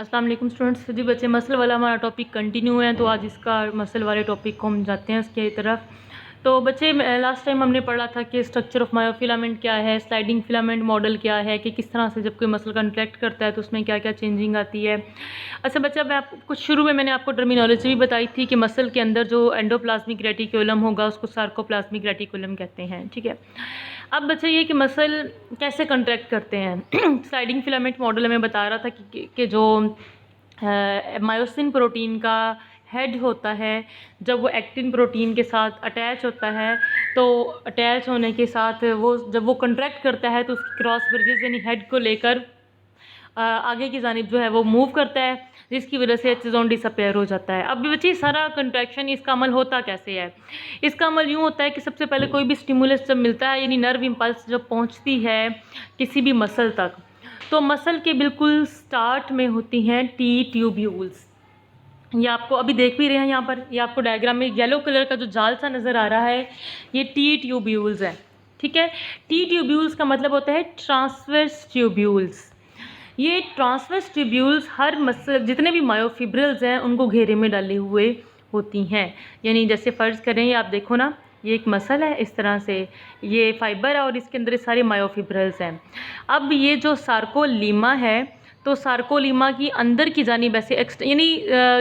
अस्सलाम वालेकुम स्टूडेंट्स। जी बच्चे, मसल वाला हमारा टॉपिक कंटिन्यू है, तो आज इसका मसल वाले टॉपिक को हम जाते हैं उसकी तरफ। तो बच्चे, लास्ट टाइम हमने पढ़ा था कि स्ट्रक्चर ऑफ मायोफिलामेंट क्या है, स्लाइडिंग फिलामेंट मॉडल क्या है, कि किस तरह से जब कोई मसल कंट्रैक्ट करता है तो उसमें क्या क्या चेंजिंग आती है। अच्छा बच्चा, मैं आपको कुछ शुरू में मैंने आपको टर्मिनोलॉजी भी बताई थी कि मसल के अंदर जो एंडोप्लाज्मिक रेटिकुलम होगा उसको सार्कोप्लाज्मिक रेटिकुलम कहते हैं, ठीक है। अब बच्चे, ये कि मसल कैसे कंट्रैक्ट करते हैं स्लाइडिंग फिलामेंट मॉडल हमें बता रहा था कि जो मायोसिन प्रोटीन का हेड होता है, जब वो एक्टिन प्रोटीन के साथ अटैच होता है तो अटैच होने के साथ वो जब वो कंट्रैक्ट करता है तो उसकी क्रॉस ब्रिजेस यानी हेड को लेकर आगे की जानिब जो है वो मूव करता है, जिसकी वजह से एचजोन डिसअपेयर हो जाता है। अब बच्चे, सारा कंट्रैक्शन इसका अमल होता कैसे है? इसका अमल यूँ होता है कि सबसे पहले कोई भी स्टिमुलस जब मिलता है, यानी नर्व इम्पल्स जब पहुँचती है किसी भी मसल तक, तो मसल के बिल्कुल स्टार्ट में होती हैं टी ट्यूब्यूल्स। ये आपको अभी देख भी रहे हैं यहाँ पर, ये आपको डायग्राम में येलो कलर का जो जाल सा नज़र आ रहा है, ये टी ट्यूब्यूल्स है, ठीक है। टी ट्यूब्यूल्स का मतलब होता है ट्रांसवर्स ट्यूब्यूल्स। ये ट्रांसवर्स ट्यूब्यूल्स हर मसल, जितने भी मायोफिब्रिल्स हैं उनको घेरे में डाले हुए होती हैं। यानी जैसे फ़र्ज़ करें, ये आप देखो ना, ये एक मसल है, इस तरह से ये फाइबर है और इसके अंदर सारे मायोफिब्रिल्स हैं। अब ये जो सार्कोलीमा है, तो सार्कोलीमा की अंदर की जानिब ऐसे यानी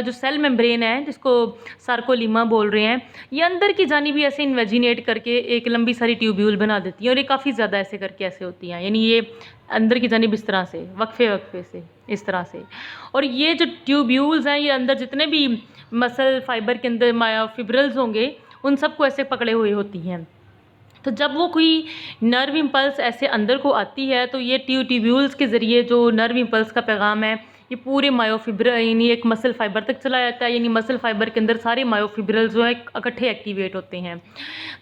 जो सेल मेम्ब्रेन है जिसको सार्कोलीमा बोल रहे हैं, ये अंदर की जानिब भी ऐसे इन्वेजिनेट करके एक लंबी सारी ट्यूब्यूल बना देती है, और ये काफ़ी ज़्यादा ऐसे करके ऐसे होती हैं, यानी ये अंदर की जानिब इस तरह से वक्फे वक्फे से इस तरह से। और ये जो ट्यूब्यूल्स हैं, ये अंदर जितने भी मसल फाइबर के अंदर मायोफिब्रिल्स होंगे उन सबको ऐसे पकड़े हुए होती हैं। तो जब वो कोई नर्व इम्पल्स ऐसे अंदर को आती है तो ये ट्यूब्यूल्स के ज़रिए जो नर्व इम्पल्स का पैगाम है ये पूरे मायोफिब्रिल यानी एक मसल फाइबर तक चला जाता है, यानी मसल फाइबर के अंदर सारे मायोफिब्रिल जो है इकट्ठे एक्टिवेट होते हैं।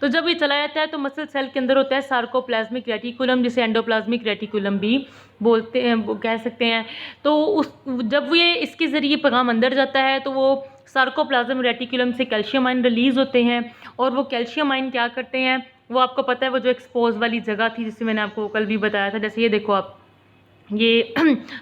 तो जब ये चला जाता है तो मसल सेल के अंदर होता है सार्कोप्लाज्मिक रेटिकुलम, जिसे एंडोप्लाज्मिक रेटिकुलम भी बोलते हैं, कह सकते हैं। तो उस जब ये इसके ज़रिए पैगाम अंदर जाता है तो वो सार्कोप्लाज्म रेटिकुलम से कैल्शियम आयन रिलीज़ होते हैं, और वो कैल्शियम आयन क्या करते हैं, वो आपको पता है, वो जो एक्सपोज वाली जगह थी जिसे मैंने आपको कल भी बताया था, जैसे ये देखो आप, ये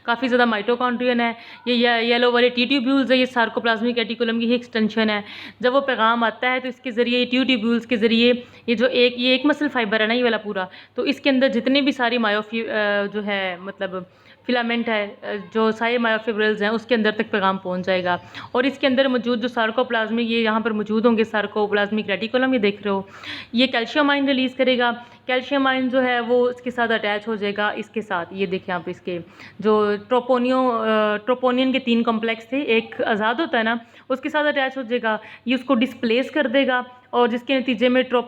काफ़ी ज़्यादा माइटोकॉन्ड्रियन है, ये येलो वाले टी ट्यूब्यूल्स है, ये सार्कोप्लाज्मिक रेटिकुलम की ही एक्सटेंशन है। जब वो पैगाम आता है तो इसके ज़रिए टी ट्यूब्यूल्स के ज़रिए ये एक मसल फाइबर है ना, ये वाला पूरा, तो इसके अंदर जितने भी सारी जो है मतलब फिलामेंट है, जो सारे मायोफिब्रिल्स हैं उसके अंदर तक पैगाम पहुंच जाएगा। और इसके अंदर मौजूद जो सार्कोप्लाज्मिक, ये यहाँ पर मौजूद होंगे सार्कोप्लाज्मिक रेटिकुलम, ये देख रहे हो, ये कैल्शियम आयन रिलीज़ करेगा। कैल्शियम आयन जो है वो इसके साथ अटैच हो जाएगा, इसके साथ ये देखें आप, इसके जो ट्रोपोनियन के 3 कॉम्प्लेक्स थे, एक आज़ाद होता है ना, उसके साथ अटैच हो जाएगा, ये उसको डिस्प्लेस कर देगा, और जिसके नतीजे में जो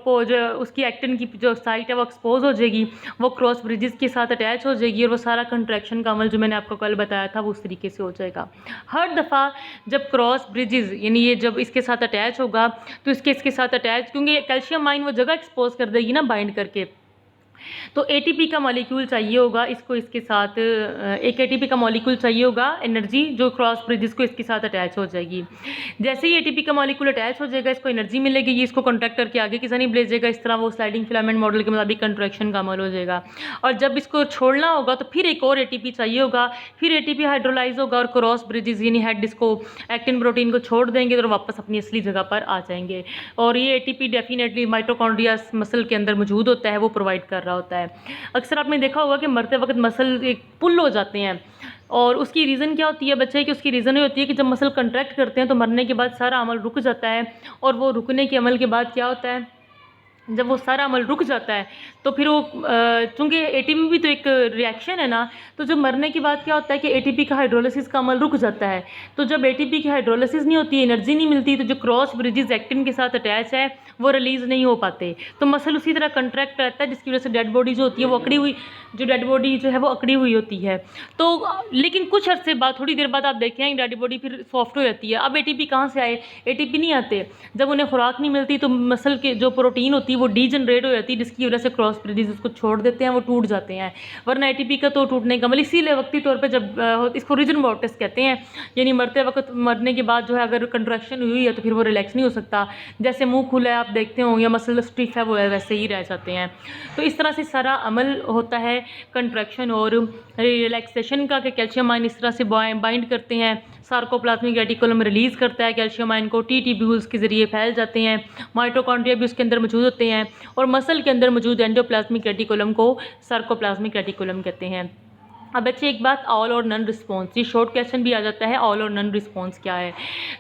उसकी एक्टिन की जो साइट है वो एक्सपोज हो जाएगी, वो क्रॉस ब्रिजेस के साथ अटैच हो जाएगी, और वो सारा कंट्रैक्शन का अमल जो मैंने आपको कल बताया था वो उस तरीके से हो जाएगा। हर दफ़ा जब क्रॉस ब्रिजेस यानी ये जब इसके साथ अटैच होगा तो इसके साथ अटैच, क्योंकि कैल्शियम आयन वो जगह एक्सपोज कर देगी ना बाइंड करके, तो एटीपी का मॉलिक्यूल चाहिए होगा इसको, इसके साथ एक एटीपी का मॉलिक्यूल चाहिए होगा, एनर्जी जो क्रॉस ब्रिजेस को इसके साथ अटैच हो जाएगी। जैसे ही एटीपी का मॉलिक्यूल अटैच हो जाएगा, इसको एनर्जी मिलेगी, ये इसको कॉन्ट्रैक्ट करके आगे की जानिब ले जाएगा, इस तरह वो स्लाइडिंग फिलामेंट मॉडल के मुताबिक कंट्रैक्शन का अमल हो जाएगा। और जब इसको छोड़ना होगा तो फिर एक और एटीपी चाहिए होगा, फिर एटीपी हाइड्रोलाइज होगा और क्रॉस ब्रिजेस यानी हेड इसको एक्टिन प्रोटीन को छोड़ देंगे तो वापस अपनी असली जगह पर आ जाएंगे। और ये एटीपी डेफिनेटली माइटोकॉन्ड्रिया मसल के अंदर मौजूद होता है, वो प्रोवाइड कर रहा होता है। अक्सर आपने देखा होगा कि मरते वक्त मसल एक पुल हो जाते हैं, और उसकी रीज़न क्या होती है बच्चे, कि उसकी रीज़न ये होती है कि जब मसल कंट्रैक्ट करते हैं तो मरने के बाद सारा अमल रुक जाता है, और वो रुकने के अमल के बाद क्या होता है, जब वो सारा अमल रुक जाता है तो फिर वो चूँकि एटीपी भी तो एक रिएक्शन है ना, तो जब मरने के बाद क्या होता है कि एटीपी का हाइड्रोलिसिस का अमल रुक जाता है। तो जब एटीपी की हाइड्रोलिसिस नहीं होती, एनर्जी नहीं मिलती, तो जो क्रॉस ब्रिजेस एक्टिन के साथ अटैच है वो रिलीज़ नहीं हो पाते, तो मसल उसी तरह कंट्रैक्ट रहता है, जिसकी वजह से डेड बॉडी जो होती है वो अकड़ी हुई, जो डेड बॉडी जो है वो अकड़ी हुई होती है। तो लेकिन कुछ अर्से बाद, थोड़ी देर बाद आप देखें डेड बॉडी फिर सॉफ्ट हो जाती है। अब एटीपी कहाँ से आए? एटीपी नहीं आते, जब उन्हें खुराक नहीं मिलती तो मसल के जो प्रोटीन होती है वो डीजनरेट हो जाती है, जिसकी वजह से क्रॉस ब्रिजेस उसको छोड़ देते हैं, वो टूट जाते हैं। वरना एटीपी का तो टूटने का मतलब इसीलिए वक्ती तौर पे जब इसको रिजन मोर्टिस कहते हैं, यानी मरते वक्त मरने के बाद जो है अगर कंट्रैक्शन हुई है तो फिर वो रिलैक्स नहीं हो सकता। जैसे मुंह खुला है आप देखते हो या मसल स्टिफ है वो वैसे ही रह जाते हैं। तो इस तरह से सारा अमल होता है कंट्रैक्शन और रिलैक्सेशन का, कि कैल्शियम आयन इस तरह से बाइंड करते हैं, सार्कोप्लाज्मिक रेटिकुलम रिलीज़ करता है कैल्शियम आयन को, टी ट्यूब्यूल्स के ज़रिए फैल जाते हैं, माइटोकॉन्ड्रिया भी उसके अंदर मौजूद होते हैं, और मसल के अंदर मौजूद एंडोप्लाज्मिक रेटिकुलम को सार्कोप्लाज्मिक रेटिकुलम कहते हैं। अब बच्चे एक बात, ऑल और नन रिस्पॉन्स, ये शॉर्ट क्वेश्चन भी आ जाता है, ऑल और नन रिस्पॉन्स क्या है।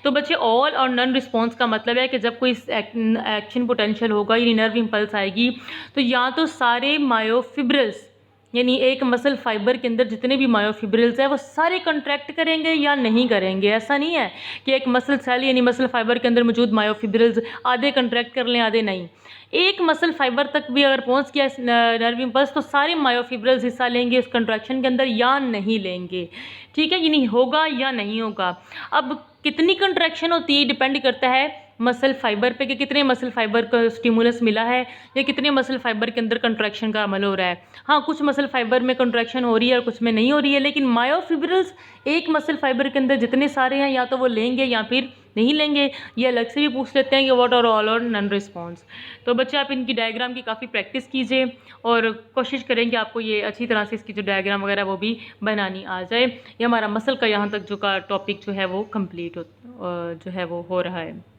तो बच्चे ऑल और नन रिस्पॉन्स का मतलब है कि जब कोई एक्शन पोटेंशियल होगा यानी नर्व इम्पल्स आएगी तो या तो सारे मायोफिब्रिल्स यानी एक मसल फाइबर के अंदर जितने भी मायोफिब्रिल्स है वो सारे कंट्रैक्ट करेंगे या नहीं करेंगे। ऐसा नहीं है कि एक मसल सेल यानी मसल फाइबर के अंदर मौजूद मायोफिब्रिल्स आधे कंट्रैक्ट कर लें आधे नहीं। एक मसल फाइबर तक भी अगर पहुंच गया नर्व इम्पल्स तो सारे मायोफिब्रिल्स हिस्सा लेंगे इस कंट्रैक्शन के अंदर या नहीं लेंगे। ठीक है, यानी होगा या नहीं होगा। अब कितनी कंट्रैक्शन होती है डिपेंड करता है मसल फाइबर पे कि कितने मसल फाइबर का स्टिमुलस मिला है या कितने मसल फाइबर के अंदर कंट्रैक्शन का अमल हो रहा है। हाँ, कुछ मसल फाइबर में कंट्रैक्शन हो रही है और कुछ में नहीं हो रही है, लेकिन मायोफिब्रिल्स एक मसल फाइबर के अंदर जितने सारे हैं या तो वो लेंगे या फिर नहीं लेंगे। ये अलग से भी पूछ लेते हैं कि व्हाट आर ऑल और नन रिस्पॉन्स। तो बच्चे आप इनकी डायग्राम की काफ़ी प्रैक्टिस कीजिए और कोशिश करें कि आपको ये अच्छी तरह से इसकी जो डायग्राम वगैरह वो भी बनानी आ जाए। ये हमारा मसल का यहाँ तक जो का टॉपिक जो है वो कंप्लीट जो है वो हो रहा है।